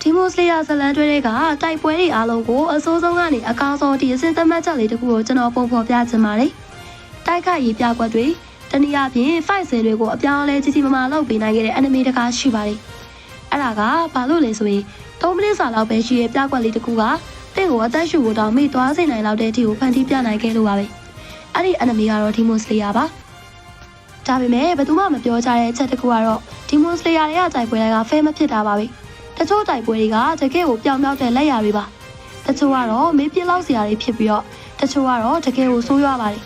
ဒီမိုစလီယာဇလန်တွေကတိုက်ပွဲတွေအားလုံးကိုအစိုးဆုံးကနေအကောင်းဆုံးဒီအစင်သတ်မှတ်ချက်လေးတခုကိုကျွန်တော်ပုံဖော်ပြချင်ပါတယ်။တိုက်ခိုက်ရေးပြကွက်တွေတနည်းအားဖြင့် fight စင်တွေကိုအပြောင်းအလဲကြီးကြီးမားမားလုပ်ပေးနိုင်ခဲ့တဲ့ enemy တကားရှိပါတယ်။အဲ့ဒါကဘာလို့လဲဆိုရင်3မိနစ်စာလောက်ပဲရှိရဲ့ပြကွက်လေးတခုကတင့်ကိုအသက်ရှူဖို့တောင်မိသွားစေနိုင်လောက်တဲ့အထိကိုဖန်တီးပြနိုင်ခဲ့လို့ပါပဲ။အဲ့ဒီ enemy ကတော့ဒီမိုစလီယာပါ။ဒါပေမဲ့ဘယ်သူမှမပြောကြတဲ့အချက်တခုကတော့ဒီမိုစလီယာတွေကတိုက်ပွဲတွေက fail မဖြစ်တာပါပဲ။တချို့တိုက်ပွဲတွေကတကယ်ကိုပြောင်းပြောင်းတဲ့လက်ရာတွေပါတချို့ကတော့မေးပြလောက်စရာတွေဖြစ်ပြီးတော့တချို့ကတော့တကယ်ကိုဆိုးရွားပါတယ်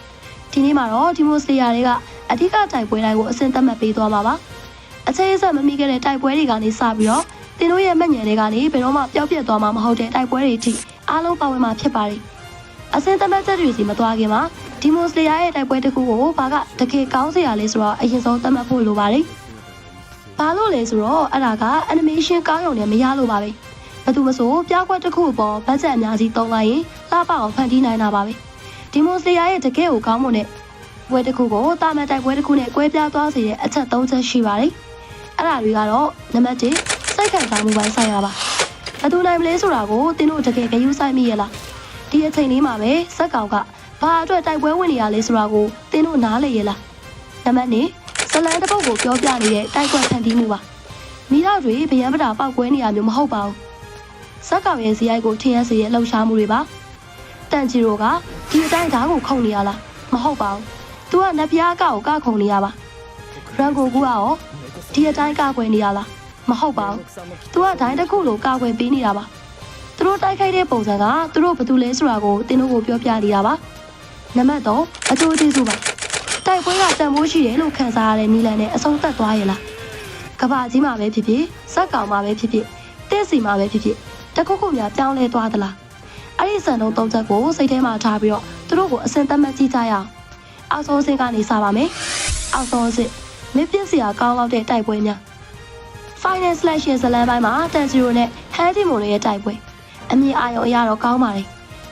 ဒီနေ့မှာတော့ဒီမိုစလီယာတွေကအဓိကတိုက်ပွဲတိုင်းကိုအစင်သတ်မှတ်ပေးသွားမှာပါအခြေအဆက်မမိခဲ့တဲ့တိုက်ပွဲတွေကနေစပြီးတော့တင်တို့ရဲ့မညံတွေကနေဘယ်တော့မှပျောက်ပြတ်သွားမှာမဟုတ်တဲ့တိုက်ပွဲတွေအထိအားလုံးပါဝင်မှာဖြစ်ပါတယ်အစင်သတ်မှတ်ချက်တွေစီမသွားခင်မှာဒီမိုစလီယာရဲ့တိုက်ပွဲတစ်ခုကိုဘာကတကယ်ကောင်းစရာလဲဆိုတော့အရင်ဆုံးသတ်မှတ်ဖို့လိုပါတယ်ဘာလို့လဲဆိုတော့အဲ့ဒါက animation ကောင်းရုံနဲ့မရလို့ပါပဲဘယ်သူမဆိုပြကွက်တစ်ခုပေါ်ဘတ်ဂျက်အများကြီးသုံးလိုက်ရင်လှပအောင်ဖန်တီးနိုင်တာပါပဲဒီမိုစလီယာရဲ့တကယ်ကိုကောင်းမွန်တဲ့ပွဲတစ်ခုကိုတာမန်တိုက်ပွဲတစ်ခုနဲ့ကွဲပြားသွားစေတဲ့အချက်၃ချက်ရှိပါတယ်အဲ့ဒါတွေကတော့နံပါတ်1စိတ်ခံစားမှုပိုင်းဆိုင်ရာပါဘယ်သူနိုင်မလဲဆိုတာကိုတင်းတို့တကယ်ဂရုစိုက်မိရလားဒီအချိန်လေးမှာပဲစက်ကောင်ကဘာအတွက်တိုက်ပွဲဝင်နေရလဲဆိုတာကိုတင်းတို့နားလေရလားနံပါတ်2ဇလန်တစ်ပုတ်ကိုပြောပြနေတဲ့တိုက်ကွက်ဖန်တီးမှုပါမိတော့တွေဗယံပတာပေါက်ကွဲနေရမျိုးမဟုတ်ပါဘူးစက်ကောင်ရဲ့ဇီရိုက်ကိုထင်ရစေရဲ့လှုပ်ရှားမှုတွေပါတန်ဂျီရိုကဒီအတိုင်းဓာတ်ကိုခုန်နေရလားမဟုတ်ပါဘူးသူကနပြားကောက်ကခုန်နေရပါရန်ကိုကူကရောဒီအတိုင်းကောက်ွယ်နေရလားမဟုတ်ပါဘူးသူကဒိုင်းတစ်ခုလိုကောက်ွယ်ပေးနေတာပါသူတို့တိုက်ခိုက်တဲ့ပုံစံကသူတို့ဘာတူလဲဆိုတာကိုတင်းတို့ကိုပြောပြနေတာပါနံပါတ်3အကျိုးကျေးဇူးပါတိုက်ပွဲကတန်ဖိုးရှိတယ်လို့ခံစားရတဲ့နီလန်နဲ့အဆုံးသတ်သွားရလားကဘာကြီးမှာပဲဖြစ်ဖြစ်စက်ကောင်မှာပဲဖြစ်ဖြစ်တဲ့စီမှာပဲဖြစ်ဖြစ်တခုခုများပြောင်းလဲသွားသလားအဲ့ဒီစံနှုန်း၃ချက်ကိုစိတ်ထဲမှာထားပြီးတော့သူတို့ကိုအစင်သတ်မှတ်ကြည့်ကြရအောင်အောက်ဆုံးအဆင့်ကနေစပါမယ်အောက်ဆုံးအဆင့်မပြည့်စရာကောင်းလောက်တဲ့တိုက်ပွဲများ Final Slash ဇလန်ပိုင်းမှာတန်ဂျီရိုနဲ့ Healthy Moon ရဲ့တိုက်ပွဲအမြင်အာရုံအရတော့ကောင်းပါတယ်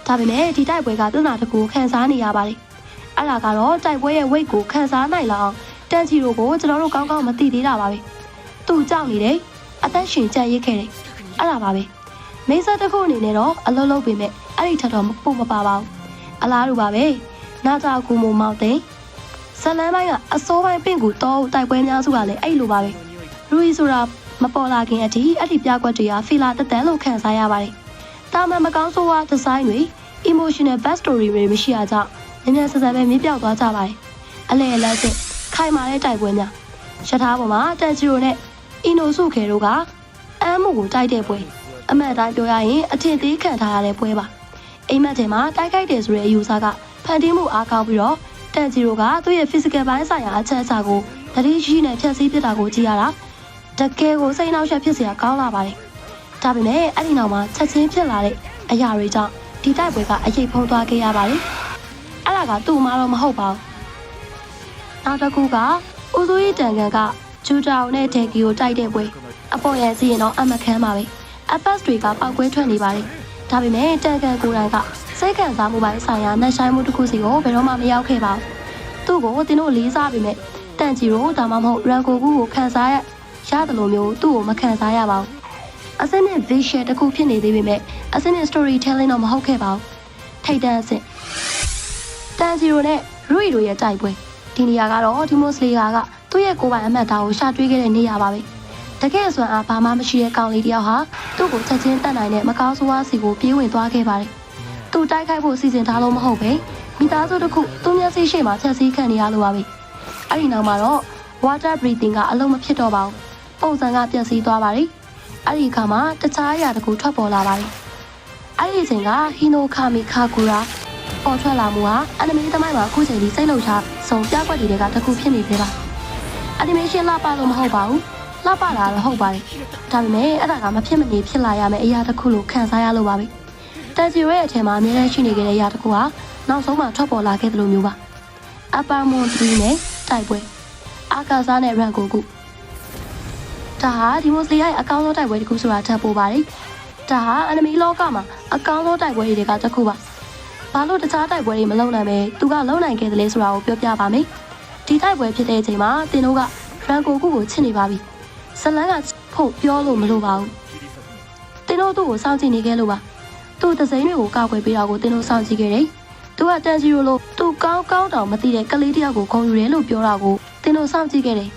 ဒါပေမဲ့ဒီတိုက်ပွဲကပြဿနာတစ်ခုခံစားနေရပါတယ်အဲ့ဒါကတော့တိုက်ပွဲရဲ့ weight ကိုခံစားနိုင်လောက်တန်ဂျီရိုကိုကျွန်တော်တို့ကောင်းကောင်းမသိသေးတာပါပဲသူကြောက်နေတယ်အသက်ရှင်ကြံ့ရစ်ခဲ့တယ်အဲ့ဒါပါပဲမိစ္ဆာတစ်ခုအနေနဲ့တော့အလုံးလုံးပေမဲ့အဲ့ဒီထက်တော့ပို့မပါပါဘူးအလားတူပါပဲနာတာကူမိုမောက်တဲ့ဇလန်ပိုင်းကအစိုးပိုင်းပင့်ကူတော့တိုက်ပွဲများစုကလည်းအဲ့လိုပါပဲရူရီဆိုတာမပေါ်လာခင်အထိအဲ့ဒီပြကွက်တွေကဖီလာတက်တန်းလို့ခံစားရပါတယ်တာမန်မကောင်းဆိုးဝါးဒီဇိုင်းတွေ emotional back story တွေမရှိရကြညဉ့်စစပဲမြင်းပြောက်သွားကြပါတယ်အလဲအလတ်စစ်ခိုင်မာတဲ့တိုက်ပွဲများရထားပေါ်မှာတန်ဂျီရိုနဲ့အီနိုစုခဲတို့ကအမ်းမှုကိုတိုက်တဲ့ပွဲအမှန်တိုင်းပြောရရင်အထင်သေးခံထားရတဲ့ပွဲပါအိမ်မက်ထဲမှာတိုက်ခိုက်တယ်ဆိုတဲ့အယူဆကဖန်တီးမှုအားကောင်းပြီးတော့တန်ဂျီရိုကသူ့ရဲ့ physical ဘိုင်းဆိုင်ရာအချက်အချာကိုတတိရှိနဲ့ဖြတ်စည်းပြတာကိုကြည့်ရတာတကယ်ကိုစိတ်နှောက်ယှက်ဖြစ်စရာကောင်းလာပါတယ်ဒါပေမဲ့အဲ့ဒီနောက်မှာချက်ချင်းဖြစ်လာတဲ့အရာတွေကြောင့်ဒီတိုက်ပွဲကအရေးဖုံးသွားခဲ့ရပါတယ်အဲ့ဒါကသူ့မှတော့မဟုတ်ပါဘူးနောက်တစ်ခုကဦးစိုးရီတန်ကန်ကဂျူတာနဲ့ဒေကီကိုတိုက်တဲ့ပွဲအပေါ်ရစီရင်တော့အမခမ်းပါပဲအပတ်တွေကပောက်ကွဲထွက်နေပါတယ်ဒါပေမဲ့တန်ကန်ကိုယ်တိုင်ကစိတ်ခံစားမှုပိုင်းဆိုင်ရာနှက်ဆိုင်မှုတစ်ခုစီကိုဘယ်တော့မှမရောက်ခဲ့ပါဘူးသူ့ကိုတင်းတို့လေးစားပေမဲ့တန်ဂျီရိုဒါမှမဟုတ်ရန်ကိုကူကိုခံစားရတယ်လို့မျိုးသူ့ကိုမခံစားရပါဘူးအစင်းနဲ့ visual တစ်ခုဖြစ်နေသေးပေမဲ့အစင်းနဲ့ storytelling တော့မဟုတ်ခဲ့ပါဘူးထိတ်တန့်အဆင့်တန်ဂျီရိုနဲ့ရူရီတို့ရဲ့တိုက်ပွဲဒီနေရာကတော့ဒီမိုစလီယာကသူ့ရဲ့ကိုယ်ပိုင်အမှတ်သားကိုရှာတွေးခဲ့တဲ့နေရာပါပဲတကယ်ဆိုရင်ဘာမှမရှိတဲ့ကောင်လေးတယောက်ဟာသူ့ကိုချက်ချင်းတတ်နိုင်တဲ့မကောင်းဆိုးဝါးစီကိုပြေးဝင်သွားခဲ့ပါတယ်သူတိုက်ခိုက်ဖို့စီစဉ်ထားလို့မဟုတ်ပဲမိသားစုတစ်ခုသူ့မျက်စိရှိမှချက်စီးခံနေရလို့ပါပဲအဲ့ဒီနောက်မှာတော့ water breathing ကအလုံးမဖြစ်တော့ပါဘူးပုံစံကပြည့်စည်သွားပါတယ်အဲ့ဒီအခါမှာတခြားအရာတစ်ခုထွက်ပေါ်လာပါတယ်အဲ့ဒီအချိန်ကဟီနိုခါမီခါကူရာပေါ်ထွက်လာမှုဟာအန်နီမေသမိုင်းမှာအခုချိန်ထိစိတ်လှုပ်ရှားဆုံးပြကွက်တွေကတစ်ခုဖြစ်နေသေးပါအန်နီမေးရှင်းလှပလို့မဟုတ်ပါဘူးလှပတာတော့ဟုတ်ပါတယ်ဒါပေမဲ့အဲ့ဒါကမဖြစ်မနေဖြစ်လာရမယ့်အရာတစ်ခုလို့ခံစားရလို့ပါပဲတန်ဂျီရဲ့အထင်မှာအများကြီးရှိနေခဲ့တဲ့အရာတစ်ခုဟာနောက်ဆုံးမှထွက်ပေါ်လာခဲ့တယ်လို့မျိုးပါအပါမွန်3နဲ့တိုက်ပွဲအာကာစားနဲ့ရန်ကိုကူဒါဟာဒီမိုစလီယာရဲ့အကောင်းဆုံးတိုက်ပွဲတစ်ခုဆိုတာထပ်ပေါ်ပါတယ်ဒါဟာအန်နီမီလောကမှာအကောင်းဆုံးတိုက်ပွဲတွေကတစ်ခုပါဘာလို့တခြားတိုက်ပွဲတွေမလုပ်နိုင်ပဲသူကလုံနိုင်ခဲ့တယ်လဲဆိုတာကိုပြောပြပါမယ်ဒီတိုက်ပွဲဖြစ်တဲ့အချိန်မှာတင်တို့ကရန်ကိုကူကိုချစ်နေပါပြီဇလန်ကဖို့ပြောလို့မလိုပါဘူး တင်းတို့သူ့ကိုစောင့်ကြည့်နေခဲ့လို့ပါသူ့သစိမ်းတွေကိုကောက်ွယ်ပေးတာကိုတင်းတို့စောင့်ကြည့်ခဲ့တယ်သူကတန်စီရိုလို့သူကောင်းတောင်မသိတဲ့ကလေးတယောက်ကိုခုံယူတယ်လို့ပြောတာကိုတင်းတို့စောင့်ကြည့်ခဲ့တယ်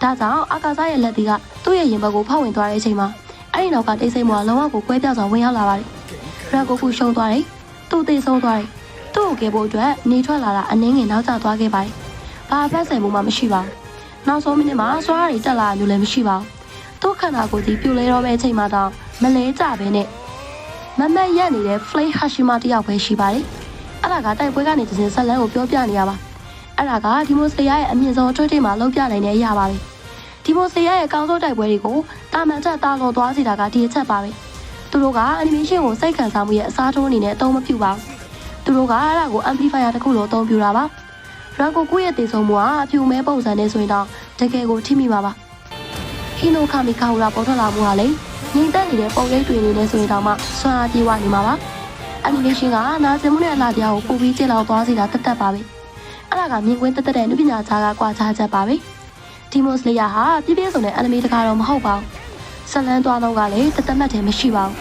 ဒါကြောင့်အာကာသရဲ့လက်တီကသူ့ရဲ့ရင်ဘတ်ကိုဖောက်ဝင်သွားတဲ့အချိန်မှာအဲ့ဒီနောက်ကတိတ်ဆိတ်မှုကလုံးဝကိုကွဲပြောက်စွာဝင်ရောက်လာပါတယ်ရန်ကိုကူရှုံသွားတယ်သူ့သေဆုံးသွားတယ်သူ့ကိုကယ်ဖို့အတွက်နေထွက်လာတာအနှင်းငယ်နောက်ကျသွားခဲ့ပါတယ်ဘာဖက်ဆယ်မှုမှမရှိပါဘူးနောက်ဆုံးမိနစ်မှာစွားရည်တက်လာမျိုးလည်းမရှိပါဘူးသူ့ခန္ဓာကိုယ်ကြီးပြိုလဲတော့တဲ့အချိန်မှာတော့မလဲကြပဲနဲ့မမတ်ရက်နေတဲ့ Flay Hashima တယောက်ပဲရှိပါတယ်အဲ့ဒါကတိုက်ပွဲကနေတစ်စင်ဆက်လန်းကိုပြောပြနေရပါအဲ့ဒါကဒီမိုစလီယာရဲ့အမြင့်ဆုံးထွေးထိပ်မှာလောက်ပြနိုင်တဲ့အရာပါပဲဒီမိုစလီယာရဲ့ကောင်းဆုံးတိုက်ပွဲတွေကိုတာမန်ချက်တာလော်သွားစေတာကဒီအချက်ပါပဲသူတို့ကအနီမေးရှင်းကိုစိတ်ခံစားမှုရဲ့အစားထိုးအနေနဲ့အသုံးမပြုပါဘူးသူတို့ကအဲ့ဒါကို amplifier တစ်ခုလိုအသုံးပြုတာပါရန်ကိုကူရဲ့တည်ဆုံမှုကအဖြူမဲပုံစံနဲ့ဆိုရင်တော့တကယ်ကိုထိမိပါပါဟီနိုခါမီကာဟူရာပေါ်ထွက်လာမှုဟာလေငိမ့်သက်နေတဲ့ပုံရိပ်တွေအနေနဲ့ဆိုရင်တော့မှဆွမ်းအားပြေဝနေမှာပါအနီမေးရှင်းကနာကျင်မှုနဲ့အလားတရားကိုပိုပြီးကျလောက်သွားစေတာတက်ပါပဲအဲ့ဒါကမြင်ကွင်းတက်တဲ့နုပညာသားကကွာခြားချက်ပါပဲဒီမိုစလီယာဟာပြည့်ပြည့်စုံတဲ့အနီမေတကားတော့မဟုတ်ပါဘူးဇလန်းသွားတော့ကလည်းတသက်မှတ်တယ်မရှိပါဘူး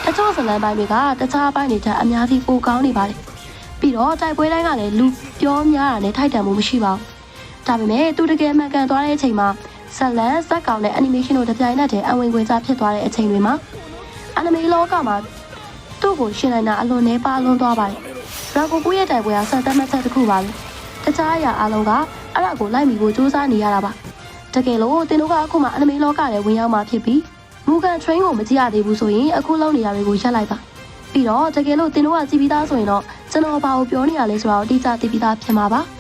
တချို့ဇလန်းပိုင်းတွေကတခြားပိုင်းတွေထက်အများကြီးပိုကောင်းနေပါတယ်ပြီးတော့တိုက်ပွဲတိုင်းကလည်းလူပြောများတာနဲ့ထိုက်တန်မှုမရှိပါဘူးဒါပေမဲ့သူတကယ်မှန်ကန်သွားတဲ့အချိန်မှာဇလန်းဇက်ကောင်နဲ့ animation တို့တပြိုင်နက်တည်းအဝင်ခွင်စားဖြစ်သွားတဲ့အချိန်တွေမှာ anime လောကမှာသူ့ကိုရှင်းနိုင်တာအလွန်နှဲပါလွန်းသွားပါတယ်ရာကိုကူရဲ့တိုက်ပွဲကစံသက်မှတ်ချက်တစ်ခုပါပဲတခြားအရာအလုံးကအဲ့ဒါကိုလိုက်မိဖို့စူးစမ်းနေရတာပါတကယ်လို့တင်တို့ကအခုမှ anime လောကထဲဝင်ရောက်မှဖြစ်ပြီးမူကန် train ကိုမကြည့်ရသေးဘူးဆိုရင်အခုလုံးနေရတွေကိုရပ်လိုက်ပါပြီးတော့တကယ်လို့တင်တို့ကကြည့်ပြီးသားဆိုရင်တော့ကျွန်တော်ဘာကိုပြောနေရလဲဆိုတော့အတိအကျသိပြီးသားဖြစ်မှာပါ